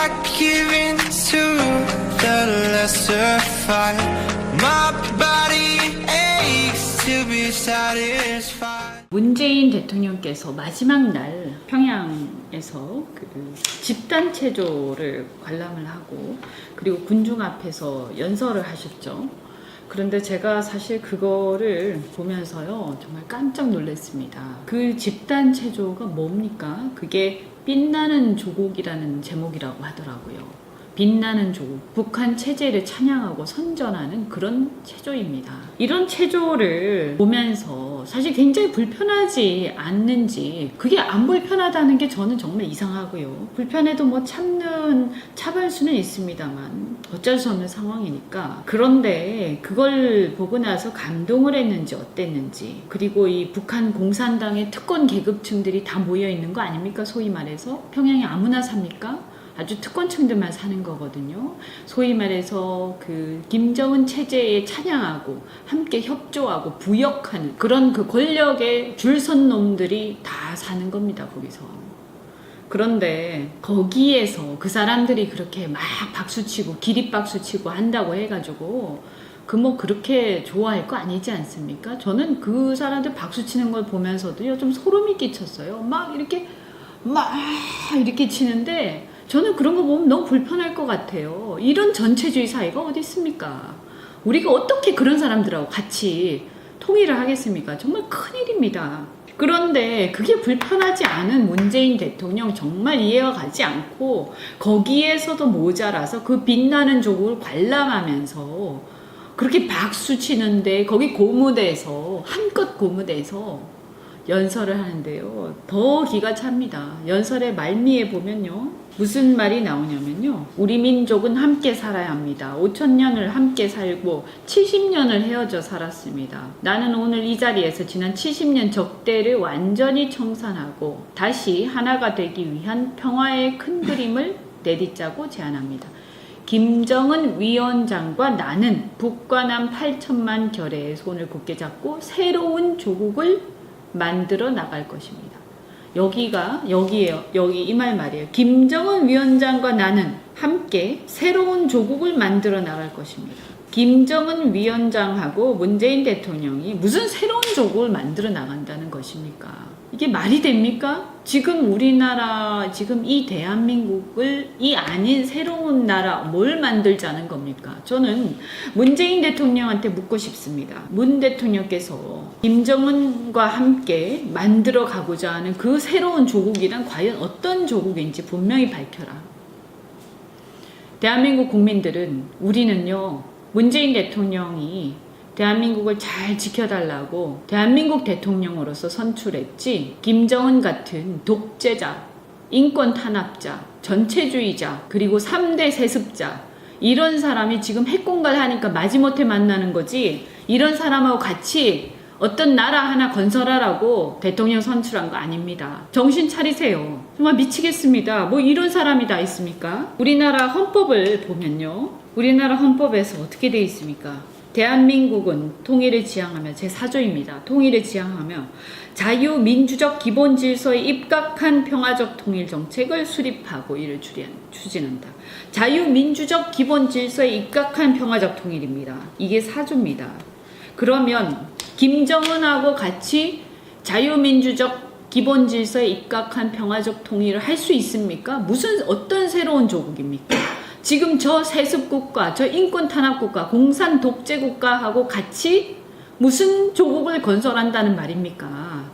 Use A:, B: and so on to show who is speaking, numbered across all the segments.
A: I give in to the lesser fight. My body aches to be satisfied.
B: 문재인 대통령께서 마지막 날 평양에서 그 집단 체조를 관람을 하고 그리고 군중 앞에서 연설을 하셨죠. 그런데 제가 사실 그거를 보면서요 정말 깜짝 놀랐습니다. 그 집단 체조가 뭡니까? 그게 빛나는 조국이라는 제목이라고 하더라고요. 빛나는 조국, 북한 체제를 찬양하고 선전하는 그런 체조입니다. 이런 체조를 보면서 사실 굉장히 불편하지 않는지, 그게 안 불편하다는 게 저는 정말 이상하고요. 불편해도 뭐 참을 수는 있습니다만 어쩔 수 없는 상황이니까. 그런데 그걸 보고 나서 감동을 했는지 어땠는지, 그리고 이 북한 공산당의 특권 계급층들이 다 모여 있는 거 아닙니까? 소위 말해서 평양에 아무나 삽니까? 아주 특권층들만 사는 거거든요. 소위 말해서 그 김정은 체제에 찬양하고 함께 협조하고 부역하는 그런 그 권력의 줄선 놈들이 다 사는 겁니다. 거기서. 그런데 거기에서 그 사람들이 그렇게 막 박수치고 기립박수치고 한다고 해가지고 그 뭐 그렇게 좋아할 거 아니지 않습니까? 저는 그 사람들 박수치는 걸 보면서도요 좀 소름이 끼쳤어요. 막 이렇게 치는데 저는 그런 거 보면 너무 불편할 것 같아요. 이런 전체주의 사회가 어디 있습니까? 우리가 어떻게 그런 사람들하고 같이 통일을 하겠습니까? 정말 큰일입니다. 그런데 그게 불편하지 않은 문재인 대통령 정말 이해가 가지 않고 거기에서도 모자라서 그 빛나는 조국을 관람하면서 그렇게 박수 치는데 거기 고무대에서 한껏 고무대에서 연설을 하는데요. 더 기가 찹니다. 연설의 말미에 보면요. 무슨 말이 나오냐면요. 우리 민족은 함께 살아야 합니다. 5,000년을 함께 살고 70년을 헤어져 살았습니다. 나는 오늘 이 자리에서 지난 70년 적대를 완전히 청산하고 다시 하나가 되기 위한 평화의 큰 그림을 내딛자고 제안합니다. 김정은 위원장과 나는 북과 남 8천만 결의의 손을 굳게 잡고 새로운 조국을 만들어 나갈 것입니다. 여기에요. 여기 이 말이에요. 김정은 위원장과 나는 함께 새로운 조국을 만들어 나갈 것입니다. 김정은 위원장하고 문재인 대통령이 무슨 새로운 조국을 만들어 나간다는 것입니까? 이게 말이 됩니까? 지금 우리나라, 지금 이 대한민국을 이 아닌 새로운 나라 뭘 만들자는 겁니까? 저는 문재인 대통령한테 묻고 싶습니다. 문 대통령께서 김정은과 함께 만들어 가고자 하는 그 새로운 조국이란 과연 어떤 조국인지 분명히 밝혀라. 대한민국 국민들은 우리는요, 문재인 대통령이 대한민국을 잘 지켜달라고 대한민국 대통령으로서 선출했지, 김정은 같은 독재자, 인권 탄압자, 전체주의자, 그리고 3대 세습자, 이런 사람이 지금 핵공갈 하니까 마지못해 만나는 거지, 이런 사람하고 같이 어떤 나라 하나 건설하라고 대통령 선출한 거 아닙니다. 정신 차리세요. 정말 미치겠습니다. 뭐 이런 사람이 다 있습니까? 우리나라 헌법을 보면요, 우리나라 헌법에서 어떻게 되어 있습니까? 대한민국은 통일을 지향하며 제4조입니다. 통일을 지향하며 자유민주적 기본질서에 입각한 평화적 통일 정책을 수립하고 이를 추진한다. 자유민주적 기본질서에 입각한 평화적 통일입니다. 이게 4조입니다. 그러면 김정은하고 같이 자유민주적 기본질서에 입각한 평화적 통일을 할 수 있습니까? 어떤 새로운 조국입니까? 지금 저 세습국가, 저 인권탄압국가, 공산 독재국가하고 같이 무슨 조국을 건설한다는 말입니까?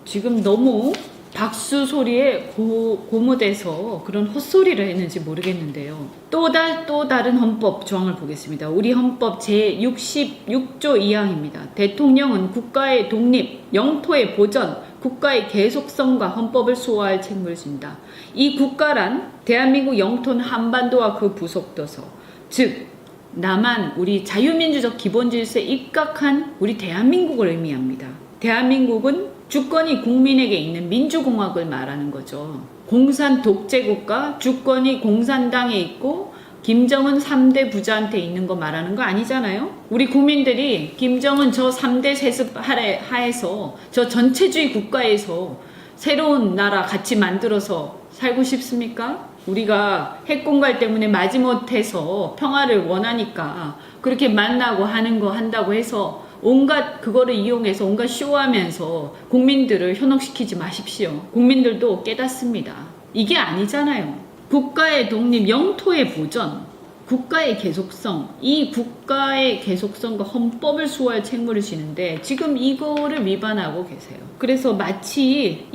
B: 지금 너무 박수 소리에 고무돼서 그런 헛소리를 했는지 모르겠는데요. 또 다른 헌법 조항을 보겠습니다. 우리 헌법 제66조 2항입니다. 대통령은 국가의 독립, 영토의 보전, 국가의 계속성과 헌법을 수호할 책무를 진다. 이 국가란 대한민국 영토는 한반도와 그 부속도서, 즉 남한 우리 자유민주적 기본질서에 입각한 우리 대한민국을 의미합니다. 대한민국은 주권이 국민에게 있는 민주공화국을 말하는 거죠. 공산 독재국가, 주권이 공산당에 있고 김정은 3대 부자한테 있는 거 말하는 거 아니잖아요. 우리 국민들이 김정은 저 3대 세습 하에서 저 전체주의 국가에서 새로운 나라 같이 만들어서 살고 싶습니까? 우리가 핵공갈 때문에 마지못해서 평화를 원하니까 그렇게 만나고 하는 거 한다고 해서 온갖 그거를 이용해서 온갖 쇼하면서 국민들을 현혹시키지 마십시오. 국민들도 깨닫습니다. 이게 아니잖아요. 국가의 독립, 영토의 보전, 국가의 계속성, 이 국가의 계속성과 헌법을 수호할 책무를 지는데 지금 이거를 위반하고 계세요. 그래서 마치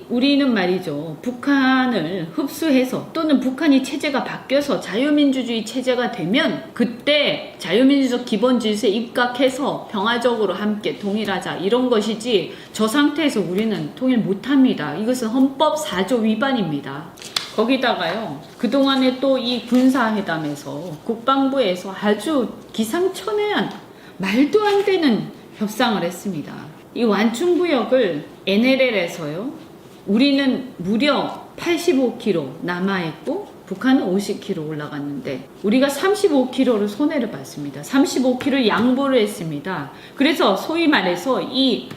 B: 우리는 말이죠. 북한을 흡수해서 또는 북한이 체제가 바뀌어서 자유민주주의 체제가 되면 그때 자유민주적 기본질서에 입각해서 평화적으로 함께 통일하자 이런 것이지 저 상태에서 우리는 통일 못합니다. 이것은 헌법 4조 위반입니다. 거기다가요, 그동안에 또 이 군사회담에서 국방부에서 아주 기상천외한 말도 안 되는 협상을 했습니다. 이 완충구역을 NLL에서요, 우리는 무려 85km 남아있고 북한은 50km 올라갔는데 우리가 35km를 손해를 봤습니다. 35km 양보를 했습니다. 그래서 소위 말해서 이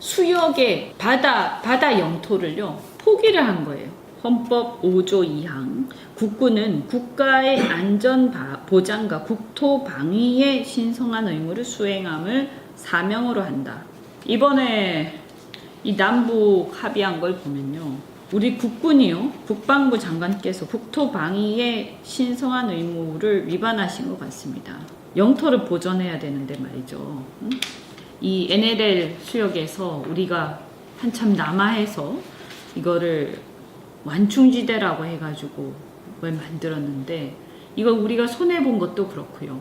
B: 수역의 바다 영토를요, 포기를 한 거예요. 헌법 5조 2항 국군은 국가의 안전 보장과 국토 방위에 신성한 의무를 수행함을 사명으로 한다. 이번에 이 남북 합의한 걸 보면요, 우리 국군이요, 국방부 장관께서 국토 방위에 신성한 의무를 위반하신 것 같습니다. 영토를 보존해야 되는데 말이죠. 이 NLL 수역에서 우리가 한참 남하해서 이거를 완충지대라고 해가지고 뭘 만들었는데 이거 우리가 손해본 것도 그렇고요.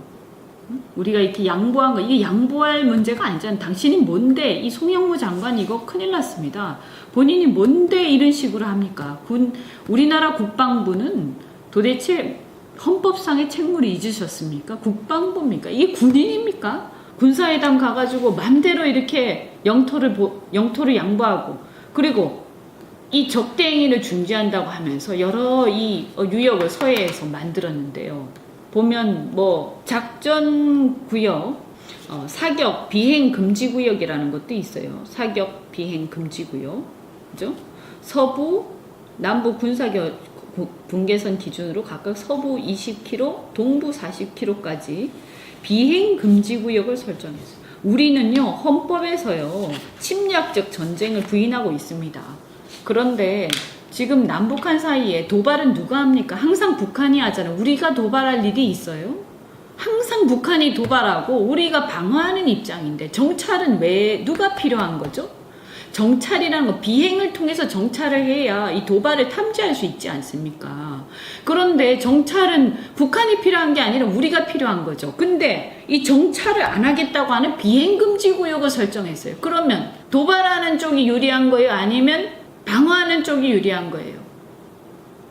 B: 우리가 이렇게 양보한 거, 이게 양보할 문제가 아니잖아요. 당신이 뭔데, 이 송영무 장관 이거 큰일 났습니다. 본인이 뭔데 이런 식으로 합니까? 우리나라 국방부는 도대체 헌법상의 책무를 잊으셨습니까? 국방부입니까? 이게 군인입니까? 군사회담 가가지고 맘대로 이렇게 영토를 양보하고, 그리고 이 적대행위를 중지한다고 하면서 여러 이 유역을 서해에서 만들었는데요. 보면 뭐 작전구역, 사격 비행 금지 구역이라는 것도 있어요. 사격 비행 금지 구역, 그죠? 서부, 남부 군사격 분계선 기준으로 각각 서부 20km, 동부 40km까지 비행 금지 구역을 설정했어요. 우리는요, 헌법에서요, 침략적 전쟁을 부인하고 있습니다. 그런데 지금 남북한 사이에 도발은 누가 합니까? 항상 북한이 하잖아요. 우리가 도발할 일이 있어요? 항상 북한이 도발하고 우리가 방어하는 입장인데 정찰은 왜 누가 필요한 거죠? 정찰이라는 거, 비행을 통해서 정찰을 해야 이 도발을 탐지할 수 있지 않습니까? 그런데 정찰은 북한이 필요한 게 아니라 우리가 필요한 거죠. 근데 이 정찰을 안 하겠다고 하는 비행금지 구역을 설정했어요. 그러면 도발하는 쪽이 유리한 거예요? 아니면 방어하는 쪽이 유리한 거예요?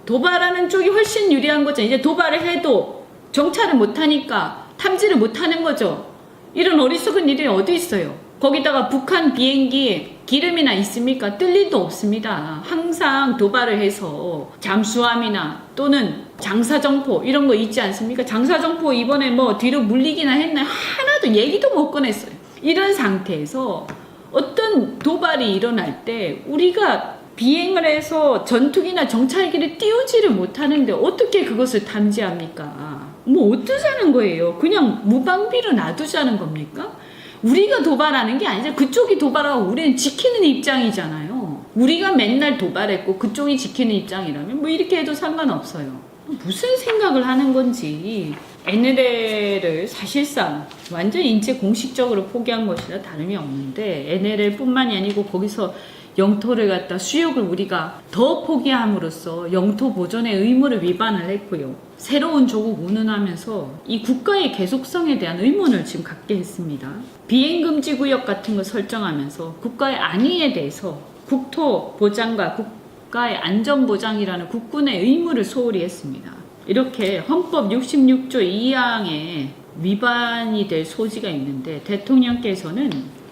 B: 도발하는 쪽이 훨씬 유리한 거죠. 이제 도발을 해도 정찰을 못하니까 탐지를 못하는 거죠. 이런 어리석은 일이 어디 있어요? 거기다가 북한 비행기 기름이나 있습니까? 뜰 일도 없습니다. 항상 도발을 해서 잠수함이나 또는 장사정포 이런 거 있지 않습니까? 장사정포 이번에 뭐 뒤로 물리기나 했나요? 하나도 얘기도 못 꺼냈어요. 이런 상태에서 어떤 도발이 일어날 때 우리가 비행을 해서 전투기나 정찰기를 띄우지를 못하는데 어떻게 그것을 탐지합니까? 뭐 어쩌자는 거예요? 그냥 무방비로 놔두자는 겁니까? 우리가 도발하는 게 아니라 그쪽이 도발하고 우리는 지키는 입장이잖아요. 우리가 맨날 도발했고 그쪽이 지키는 입장이라면 뭐 이렇게 해도 상관없어요. 무슨 생각을 하는 건지. NLL을 사실상 완전 인체 공식적으로 포기한 것이라 다름이 없는데 NLL 뿐만이 아니고 거기서 영토를 갖다 수역을 우리가 더 포기함으로써 영토 보존의 의무를 위반을 했고요. 새로운 조국 운운하면서 이 국가의 계속성에 대한 의문을 지금 갖게 했습니다. 비행금지 구역 같은 거 설정하면서 국가의 안위에 대해서 국토 보장과 국가의 안전보장이라는 국군의 의무를 소홀히 했습니다. 이렇게 헌법 66조 2항에 위반이 될 소지가 있는데 대통령께서는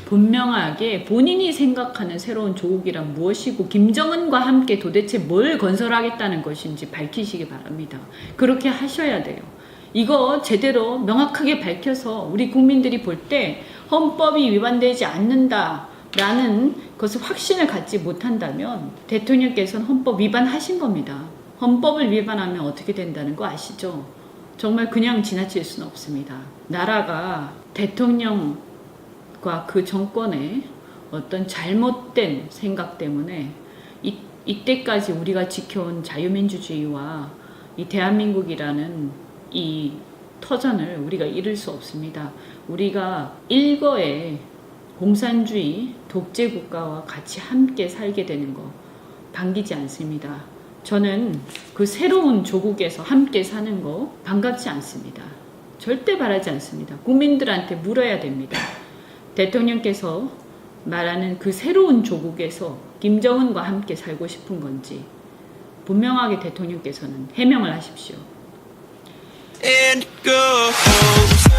B: 분명하게 본인이 생각하는 새로운 조국이란 무엇이고 김정은과 함께 도대체 뭘 건설하겠다는 것인지 밝히시기 바랍니다. 그렇게 하셔야 돼요. 이거 제대로 명확하게 밝혀서 우리 국민들이 볼 때 헌법이 위반되지 않는다라는 것을 확신을 갖지 못한다면 대통령께서는 헌법 위반하신 겁니다. 헌법을 위반하면 어떻게 된다는 거 아시죠? 정말 그냥 지나칠 수는 없습니다. 나라가 대통령과 그 정권의 어떤 잘못된 생각 때문에 이때까지 우리가 지켜온 자유민주주의와 이 대한민국이라는 이 터전을 우리가 잃을 수 없습니다. 우리가 일거에 공산주의 독재 국가와 같이 함께 살게 되는 거 반기지 않습니다. 저는 그 새로운 조국에서 함께 사는 거 반갑지 않습니다. 절대 바라지 않습니다. 국민들한테 물어야 됩니다. 대통령께서 말하는 그 새로운 조국에서 김정은과 함께 살고 싶은 건지 분명하게 대통령께서는 해명을 하십시오.
A: And go home.